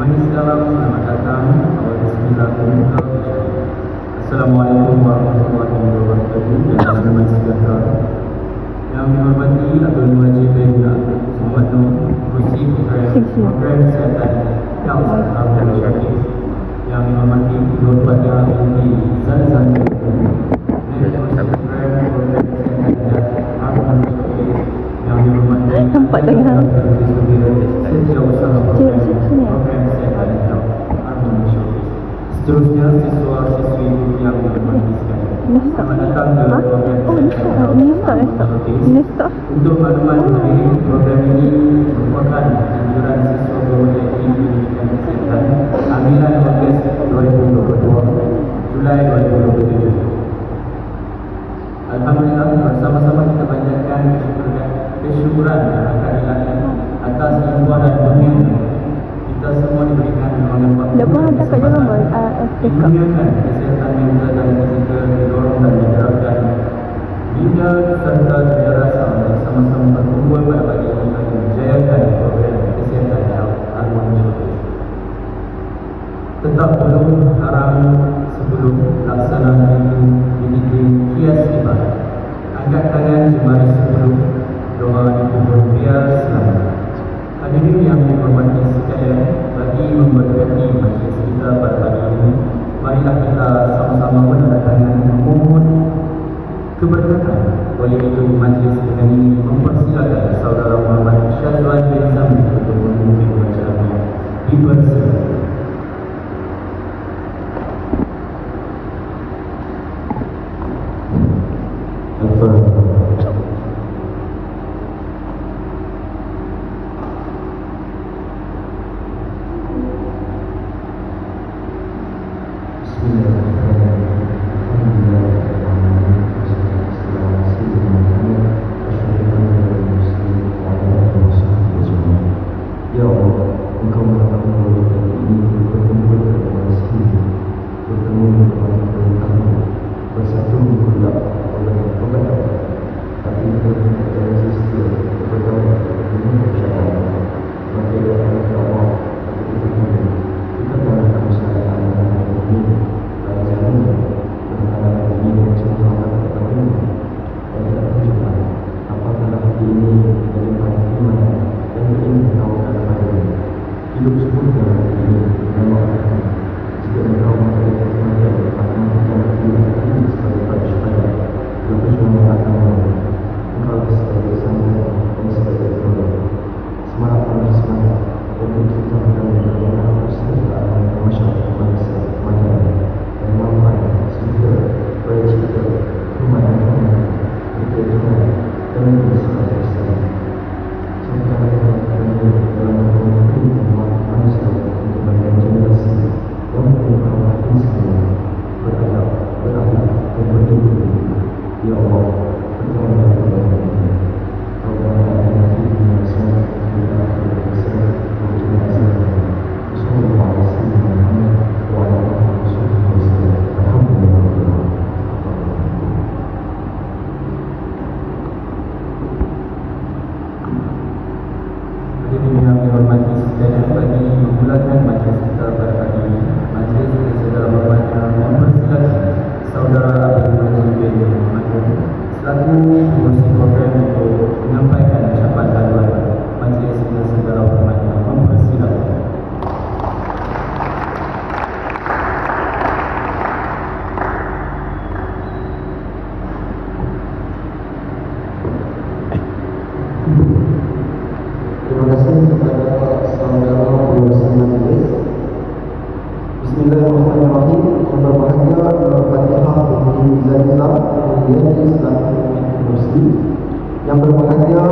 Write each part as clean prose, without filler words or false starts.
Majlis Dalam, selamat datang. Bismillahirrahmanirrahim. Assalamualaikum warahmatullahi wabarakatuh. Dan selamat sejahtera. Yang dihormati Abdul Majid bin Muhammad Nur, Kursi Program Kesihatan Health dan Syarif. Yang dihormati Nur Fatihah binti Zazan, yang dihormati nampak tak ya? Seterusnya siswa-siswi yang dihormati sekalian, selamat datang ke program Nesta. Untuk makluman mengenai program ini merupakan anjuran siswa Program Pendidikan Kesihatan ambilan Ogos 2022 Julai 2027. Alhamdulillah, bersama-sama kita panjatkan kesyukuran kepada ilahi atas imbuan dan dunia kita semua diberikan manfaat. Lepas ada kat dalam Dimuliakan kesihatan mental dan fizikal didorong dan diterapkan hingga serta tidak rasa untuk sama-sama berkumpul pada pagi ini untuk menjayakan program kesihatan yang harmonis. Tetap belum haram sebelum pelaksanaan itu dididik hias ibadah. Angkat tangan jemari sebelum doa dikubur biar selamat. Hadirin yang dihormati sekalian, bagi memberkati majlis kita pada pagi ini, marilah kita sama-sama menandatangani memohon keberkatan. Oleh itu majlis dengan ini mempersilakan saudara Muhammad Syazwan bin Sami untuk memimpin acara ini. Dipersilakan. Yang berbahagia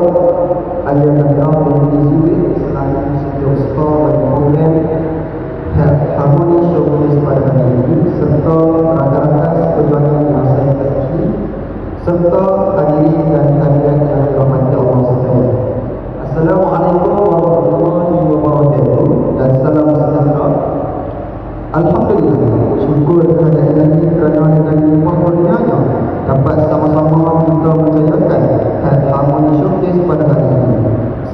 Ayah Dr. Benny Zubir selaku Setiausaha bagi program Harmoni Showcase pada hari ini, serta rakan-rakan perjuangan yang saya kasihi, serta hadirin dan hadirat yang dirahmati Allah sekalian. Assalamualaikum warahmatullahi wabarakatuh dan salam sejahtera. Alhamdulillah, syukur kepada Ilahi kerana dengan limpah kurnianya dapat sama-sama kita menjayakan Harmoni Showcase pada hari ini.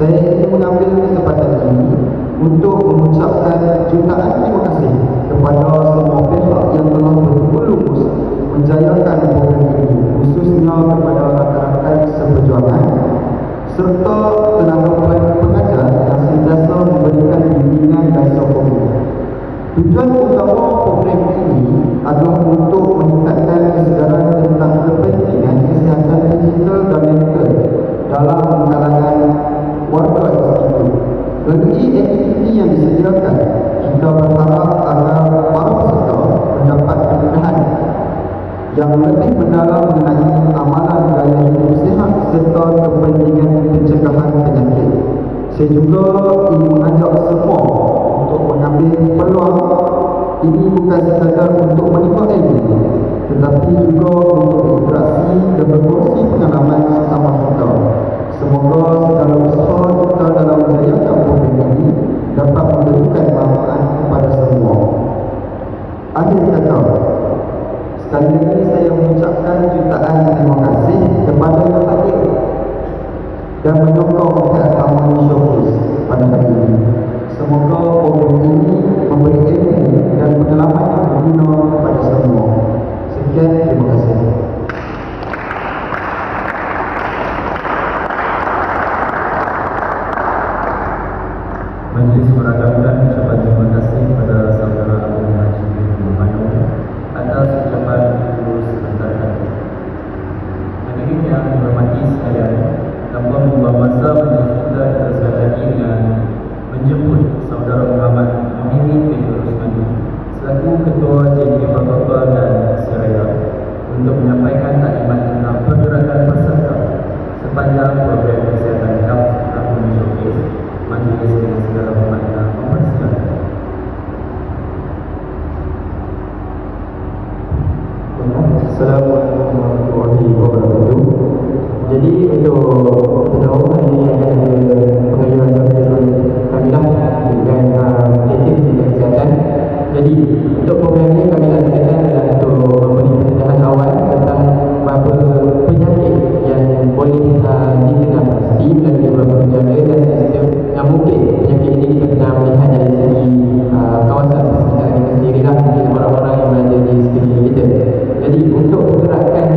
Saya ingin mengambil kesempatan ini untuk mengucapkan jutaan terima kasih kepada semua pihak yang telah berlulus menjayakan program ini, khususnya kepada rakan-rakan seperjuangan serta tenaga pengajar yang sentiasa memberikan bimbingan dan sokongan. Tujuan utama program ini adalah untuk meningkatkan kesedaran tentang kepentingan kesihatan fizikal dan mental dalam kalangan warga tersebut. Melalui aktiviti yang disediakan, kita berharap agar para peserta mendapat kemudahan yang lebih mendalam mengenai amalan gaya hidup sihat serta kepentingan pencegahan penyakit. Saya juga ingin mengajak semua untuk mengambil peluang ini bukan sekadar untuk menimba ilmu, tetapi juga untuk berinteraksi dan berkongsi pengalaman sesama kita. Semoga segala usaha kita dalam menjayakan program ini dapat memberikan manfaat kepada semua. Akhir kata, sekali lagi saya mengucapkan jutaan terima kasih kepada yang hadir dan menyokong Health Harmony Showcase pada hari ini. Semoga program ini memberi ilmu dan pengalaman yang berguna kepada semua. Sekian, terima kasih. Majlis meradamkan ucapan terima kasih kepada saudara Haji Muhammad atas ucapan itu sebentar tadi. Hadirin yang dihormati sekalian, tanpa membuang masa majlis kita teruskan lagi dengan menjemput saudara Muhammad Muhyiddin bin Rusmani selaku Ketua JK Bapa dan Seraya untuk menyampaikan taklimat tentang pergerakan peserta sepanjang program kesihatan Health Harmony Showcase. Majlis dengan segala hormat dan mempersilakan. Assalamualaikum warahmatullahi wabarakatuh. Jadi untuk tahun ini akan ada pengajuan sertifikat kamilah dengan aktif di kesihatan. Jadi untuk program ini kami laksanakan adalah untuk memberi pendedahan awal tentang beberapa penyakit yang boleh dikenal pasti melalui beberapa gejala dan sistem yang mungkin penyakit ini kita pernah melihat dari segi kawasan sekitar kita sendirilah, mungkin orang-orang yang berada di sekeliling kita. Jadi untuk pergerakan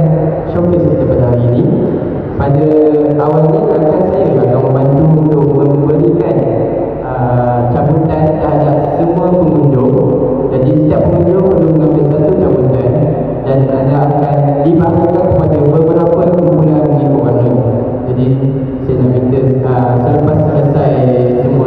showcase kita pada hari ini, pada awalnya rakan saya akan membantu untuk memberikan cabutan terhadap semua pengunjung. Jadi setiap pengunjung perlu mengambil satu cabutan dan anda akan dibahagikan kepada beberapa kumpulan di warna. Jadi saya nak minta selepas selesai semua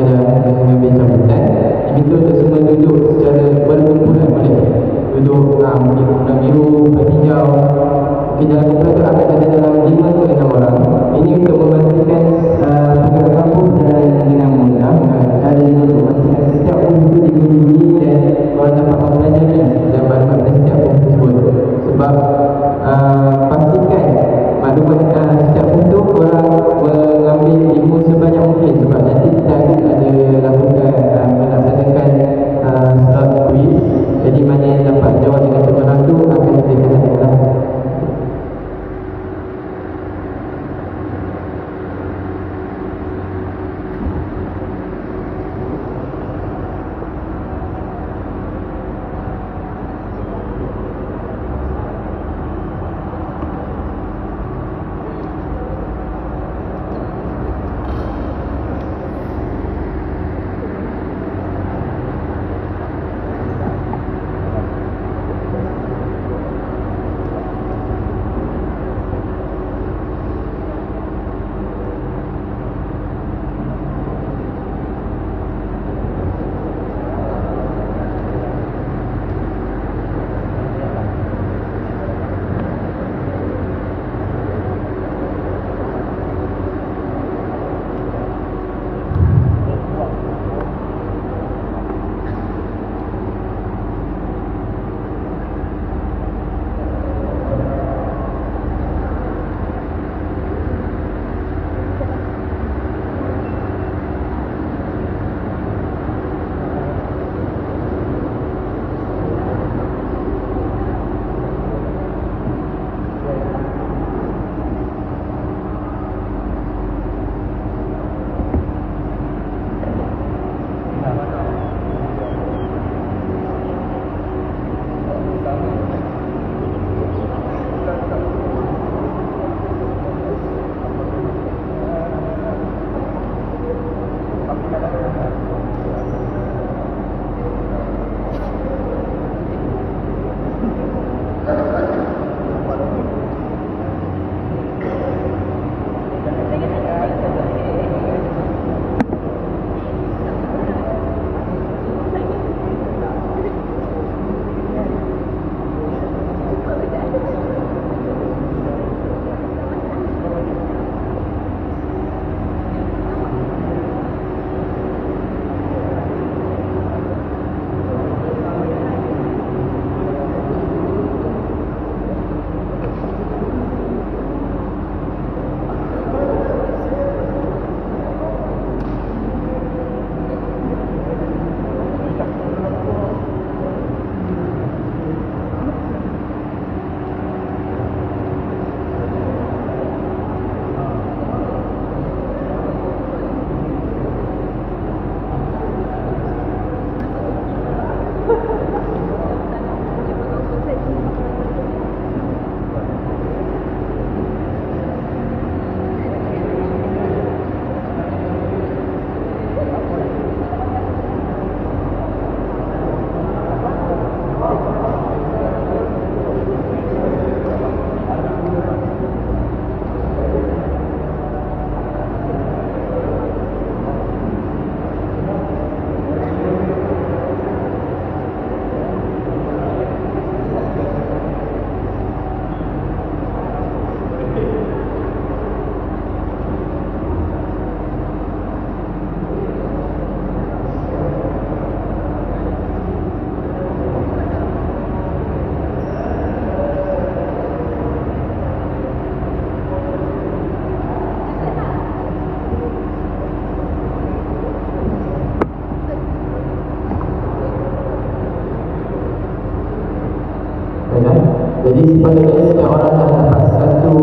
penulis setiap orang dah dapat satu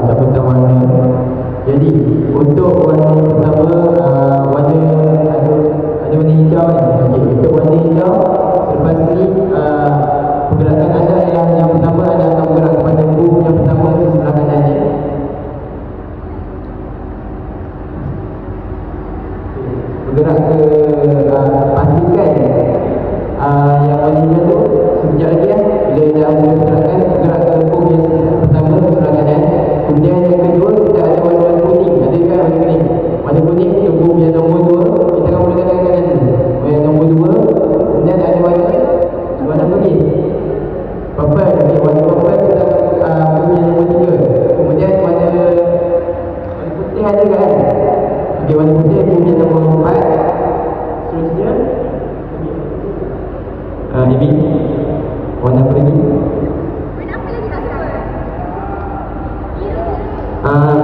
cabutan warna. Jadi untuk warna pertama, warna ada warna hijau ni. Okey, untuk warna hijau, selepas ni pergerakan anda ialah yang pertama anda akan bergerak kepada booth yang pertama di sebelah kanan ni. Bergerak ke pastikan yang warna hijau tu sekejap lagi bila dah mula pergerakan, bergerak ke booth yang pertama di sebelah kanan. Kemudian yang kedua kita ada warna kuning. Ada kan warna kuning? Warna kuning tu booth yang nombor 2. Kita akan mulakan dengan kanan tu. Yang nombor 2. Kemudian ada warna kuning. Purple. Okay, warna purple kita booth yang nombor 3. Kemudian warna putih ada kan? Okey, warna putih booth yang nombor 4. Seterusnya ini warna pergi.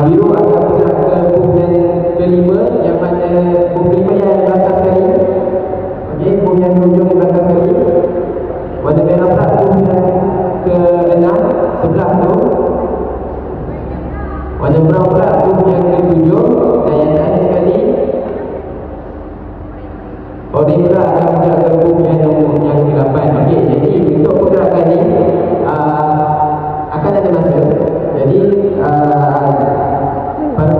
Biru akan bergerak ke booth yang kelima, yang mana booth kelima yang belakang sekali. Okey, booth yang hujung belakang sekali. Warna merah pula booth yang ke-6 sebelah tu. Warna brown pula booth yang ke-7. Dan yang terakhir sekali orange pula akan bergerak ke booth yang ke-8. Okey, jadi untuk pergerakan ni akan ada masa. Jadi para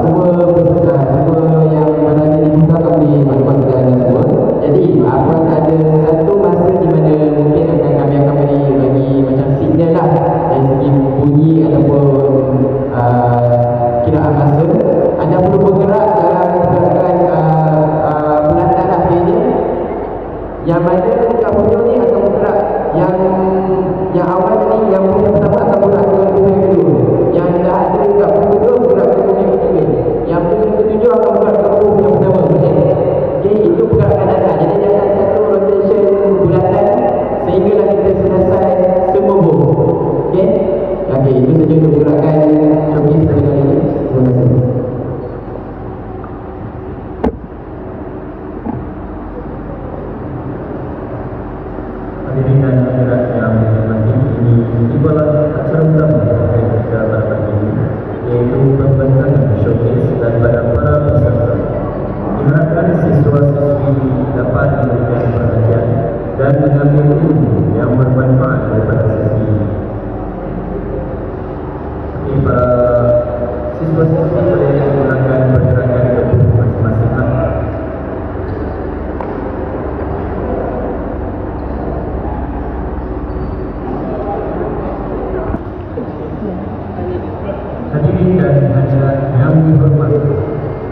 semua peserta, semua yang berada di buka akan boleh maklumat kepada anda semua. Jadi akan ada satu masa di mana mungkin kami akan bagi macam signal lah dari segi bunyi ataupun kiraan masa. Anda perlu bergerak dalam pergerakan pelantang akhir ni, yang mana dekat hujung ni akan bergerak yang awal ni, yang punya pertama akan bergerak ke booth yang kedua, yang dah ada dekat booth kedua bergerak ke booth yang ketiga, yang booth yang ketujuh akan bergerak ke booth yang pertama. Okey, itu pergerakan anda. Jadi jangan satu rotation bulatan sehinggalah kita selesai semua booth. Okey, itu saja untuk pergerakan showcase pada kali ini. Terima kasih. Hadirin dan hadirat yang dirahmati, ini tibalah acara utama yang kita pada pagi ini, iaitu pembentangan showcase daripada para peserta. Diharapkan siswa-siswi dapat memberikan perhatian dan mengambil ilmu yang bermanfaat daripada sesi ini. Jadi para siswa-siswi boleh menggunakan pergerakan ke booth masing-masing. Hadirin dan hadirat yang dihormati,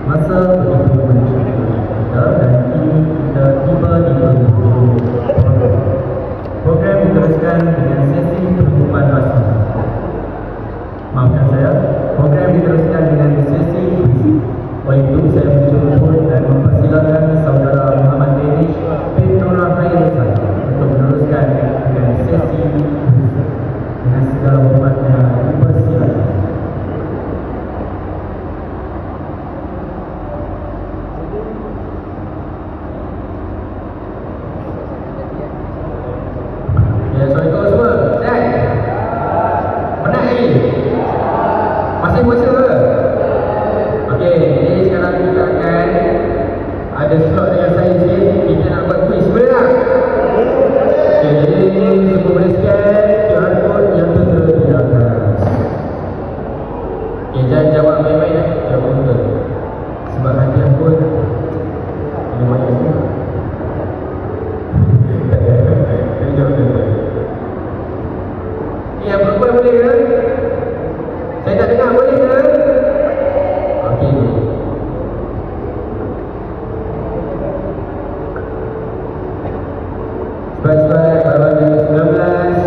masa begitu mencukupi kita dan kini kita tiba di penghujung program. Program diteruskan dengan sesi penutupan rasmi. Maafkan saya, program diteruskan dengan sesi kuisi. Oleh itu saya menjemput dan mempersilakan saudara Muhammad Danish Pintura Khairisan untuk meneruskan dengan sesi kuisi. Dengan segala hormatnya dipersilakan. Assalamualaikum semua. Sihat? Penat lagi? Masih puasa ke? Okey, jadi sekarang kita akan ada slot dengan saya sikit. Kita nak buat quiz, boleh tak? Okey, jadi semua boleh scan QR code yang tertera di atas. Okey, jangan jawab main-main lah. Jawab betul. Sebab hadiah pun lumayan juga. Jadi jawab betul. Yang perempuan boleh ke? Saya tak dengar, boleh ke? Okey. Sebab-sebab kalau ada 19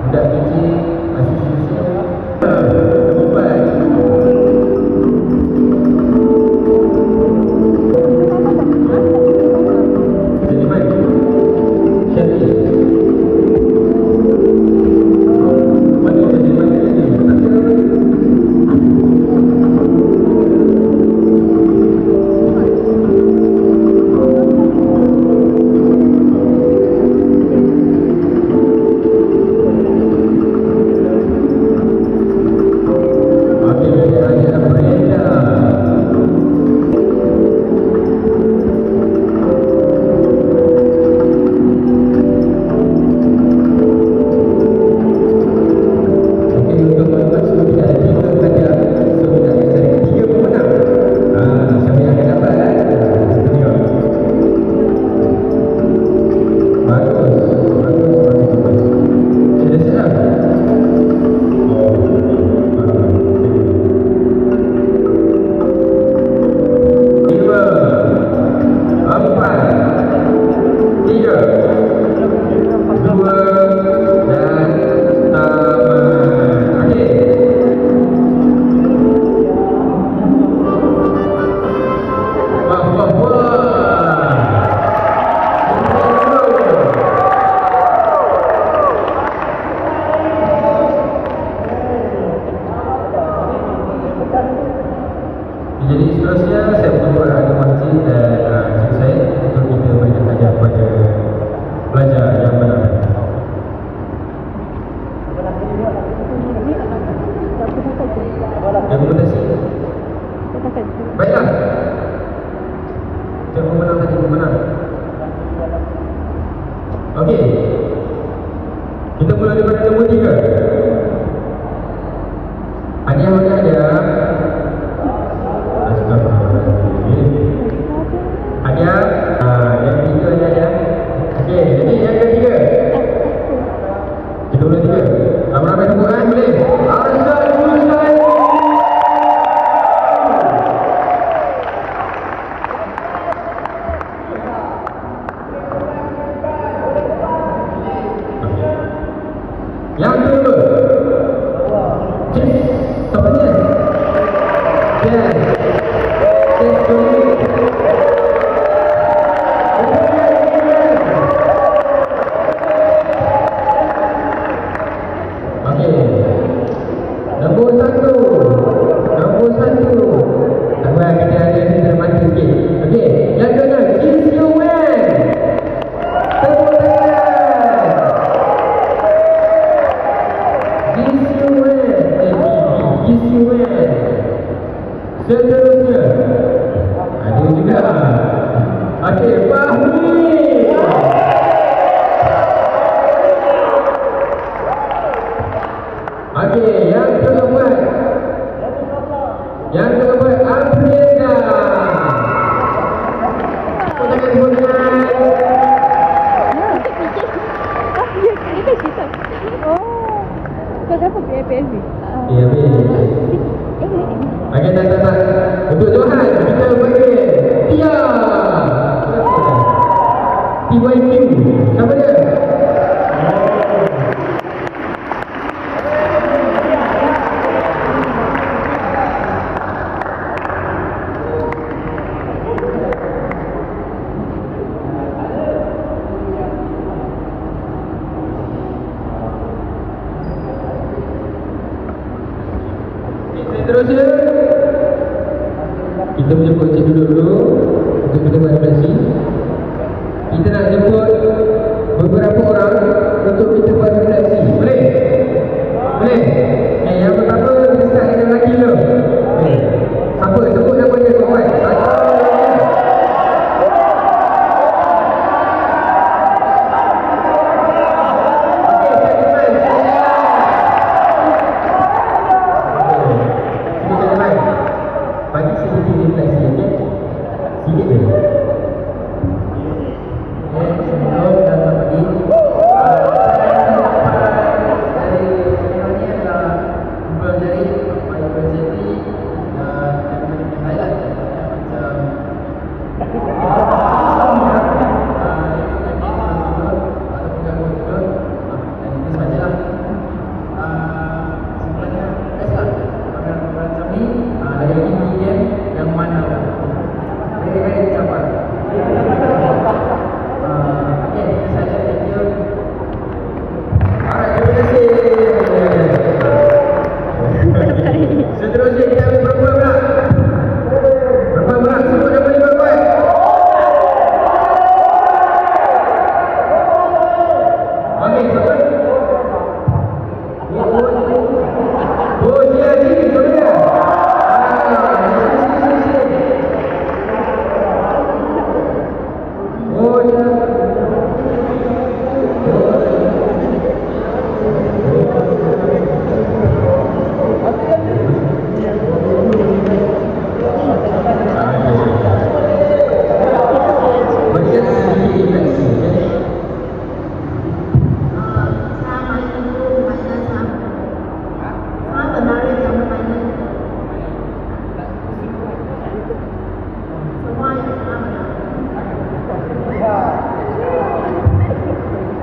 budak kecil masih susu. Perempuan. Jadi baik. Syarif. Jadi seterusnya saya berjumpa ahli masjid dan cikgu saya untuk kita berikan hadiah kepada pelajar yang menang. Yang kompetisi. Baiklah. Siapa menang tadi? Menang. Okey. Kita mula daripada nombor 3. Hadiah mana ada? Hadiah. Yang ketiga ni ada. Okey, jadi yang ketiga. Kita mula 3. Ramai-ramai tepuk tangan boleh? Arsal Muslim. Yang kedua, siapa ni? Yes. Okey. Nombor 1. Nombor 1. Tak payah kita ada sini mati sikit. Okey, yang kedua, Jisuwen. Tepuk tangan. Jisuwen. Seterusnya ada juga. Okey, Fahmi. Okey, yang keempat. Yang keempat, Afrika. Tangan. Oh, kau dapat PSB? Ya, okey, tak. Untuk Johan, kita bagi Tia. TYQ. Siapa dia? Seterusnya kita menjemput Cik Duduk dulu untuk kita buat refleksi. Kita nak jemput beberapa orang untuk kita buat refleksi. Boleh? Boleh? Yang pertama kita start dengan lelaki dulu. Siapa? Sebut nama dia kawan. Bagi sedikit refleksi, okey? Sikit je. Sebelum datang pagi, dari ini adalah Google Jari, Google Jari, dan highlight macam seterusnya kita ambil perempuan pula. Perempuan pula, sebut nama dia perempuan. Okey, siapa? Oh, dia ni, siapa dia? Oh, dia.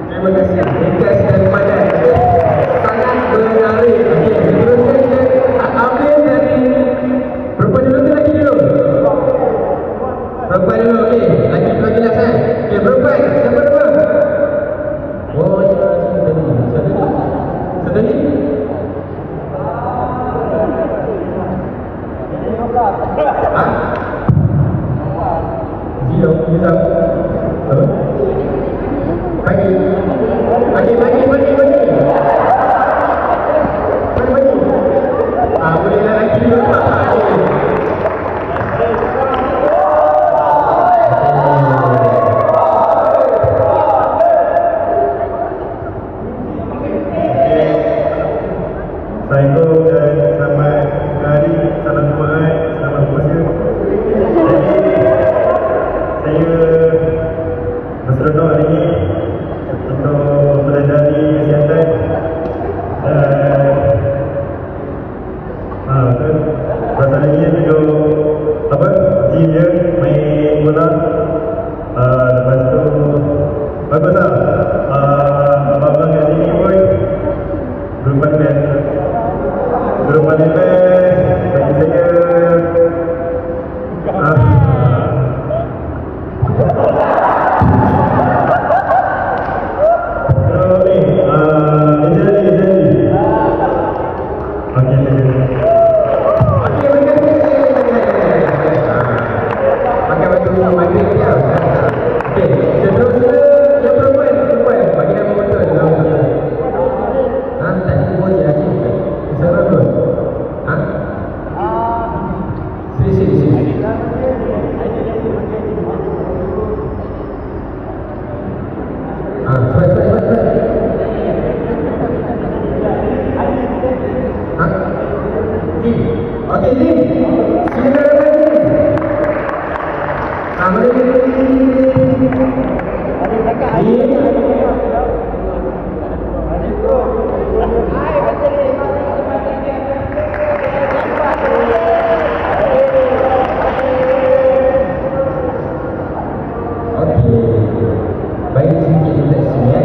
Terima kasih. Request daripada sangat menarik. Okey, teruskan kita ambil dari perempuan dulu ke lelaki dulu? Perempuan dulu, okey. Lagi lagi last kan? Okey, perempuan. Siapa nama? Oh, satu ni. Ah, Bisa? Bagi. Boleh lagi juga. Assalamualaikum dan selamat hari, salam Jumaat, selamat puasa. Saya berseronok hari ini untuk meledari kesihatan dan rasanya duduk gym je, main bola. Lepas tu bagus lah. Abang-abang kat sini pun grup parlimen bagi saya Okey, Zim. Silakan baik sedikit dekat sini ya.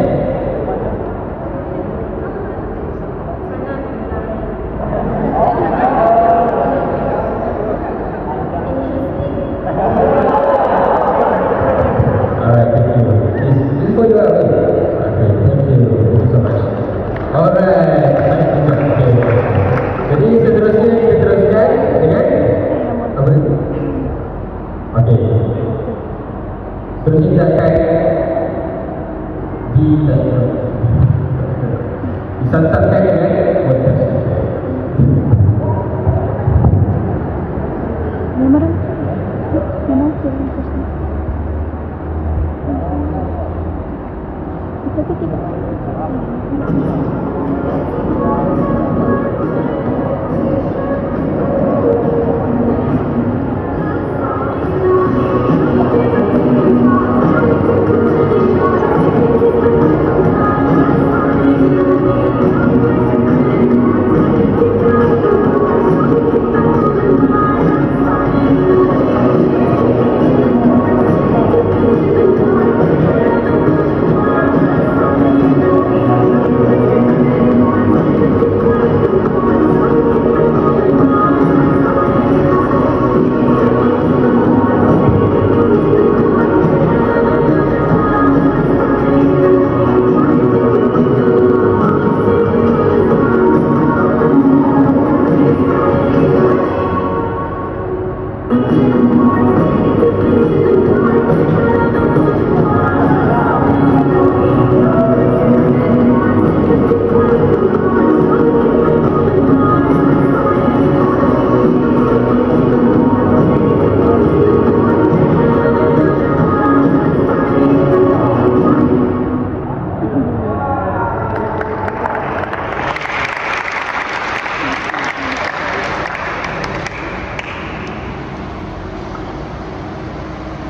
Terus kita akan disantapkan dengan podcast.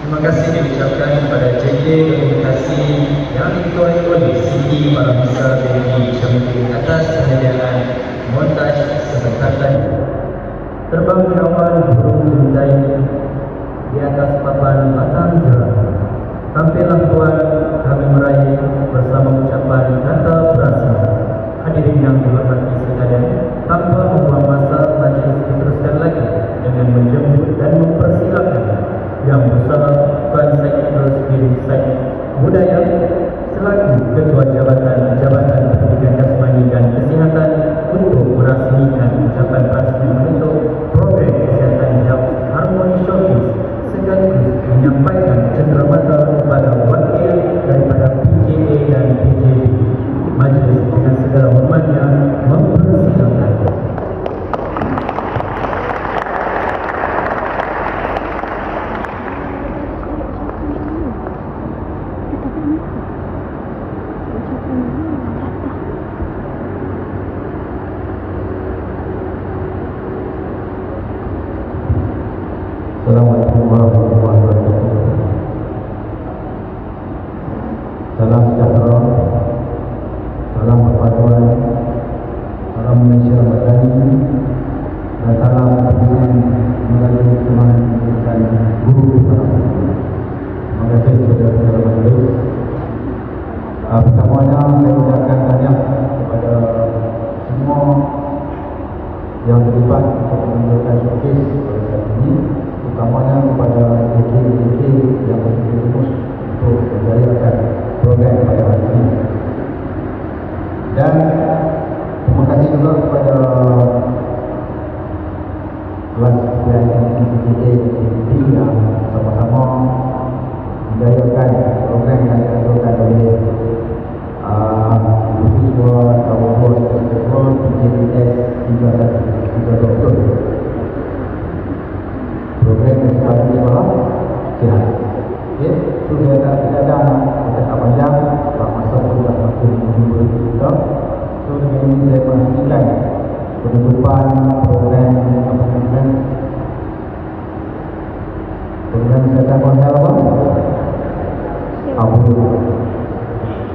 Terima kasih diucapkan kepada JJ Komunikasi yang diketuai oleh Siti Paramisa Dewi Syamil atas penyediaan montaj sebentar tadi. Terbang di awan burung jendai di atas papan batang jerah. Tampillah Tuhan kami meraih bersama ucapan kata berasa. Hadirin yang dihormati sekalian, tanpa membuang masa, majlis diteruskan lagi dengan menjemput dan mempersilakan Yang Besar Tuan Sekretaris Bidang Sains Budaya selaku Ketua Jabatan Pendidikan Jasmani dan Kesihatan untuk merasmikan ucapan rasmi menutup program kesihatan harmoni Assalamualaikum warahmatullahi wabarakatuh. Salam sejahtera, salam persatuan, salam Malaysia Madani, dan salam perpisahan melalui teman dan guru kita. Terima kasih saudara-saudara majelis. Pertamanya saya ucapkan tahniah kepada semua yang terlibat untuk menunjukkan showcase pada saat ini, utamanya kepada DK yang bertugas untuk menjayakan program pada hari ini. Dan terima kasih juga kepada kelas dan DK yang sama-sama menjayakan program yang dilakukan oleh siswa tahun 2010 PJDS 3 program yang sepatutnya malam sihat. Okay, so tidak ada kata panjang, masa sudah makin menjumpai kita. So dengan ini saya menghentikan penutupan program kesihatan konser apa? Abu.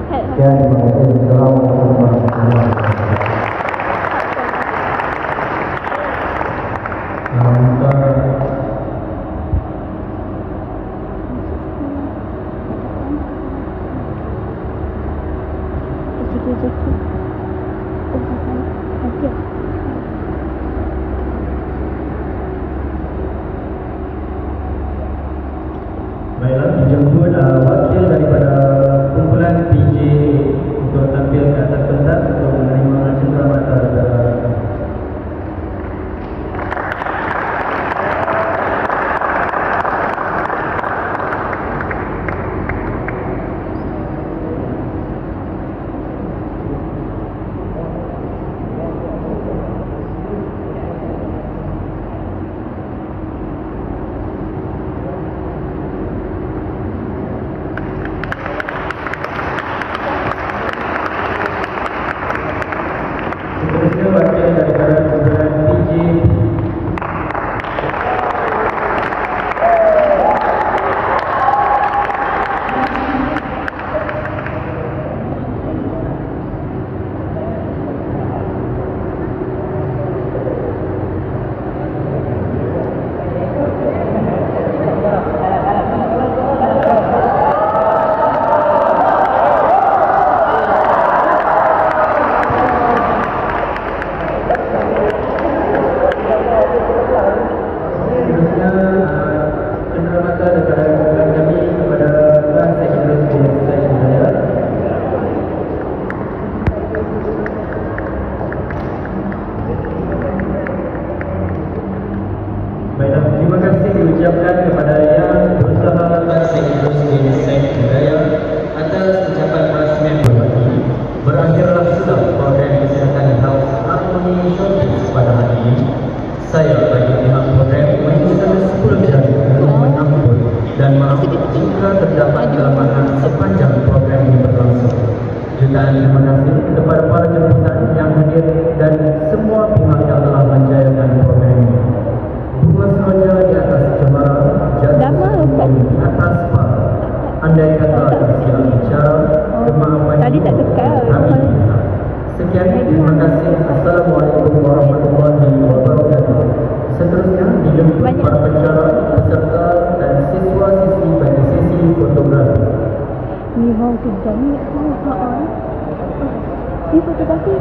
Sekian, terima kasih. Assalamualaikum warahmatullahi wabarakatuh. Baiklah, dijemput wakil daripada kumpulan PJ untuk tampil ke atas pentas untuk menerima cenderamata daripada wakil daripada kumpulan PJ. Cenderamata daripada kumpulan kami kepada kelas Teknologi Universitas Malaya. Baiklah, terima kasih diucapkan kepada yang berusaha kelas Teknologi Universitas Malaya atas ucapan rasmi berbagi. Berakhirlah sudah program kesihatan Health Harmony Showcase pada hari ini. Saya bagi pihak program mengucapkan 10 jari untuk menyambut dan maaf jika terdapat kelemahan sepanjang program ini berlangsung. Jutaan terima kasih kepada para jemputan yang hadir dan semua pihak yang telah menjayakan program ini. Bunga saja di atas cemara, jatuh di atas para. Andai kata tersilap bicara, kemaafan Tadi tak tekal. kami minta. Sekian, terima kasih. Assalamualaikum warahmatullahi wabarakatuh. Seterusnya dijemput para pencara, peserta dan siswa-siswi bagi sesi fotografi. Ni mau tu jami. Ni fotografi,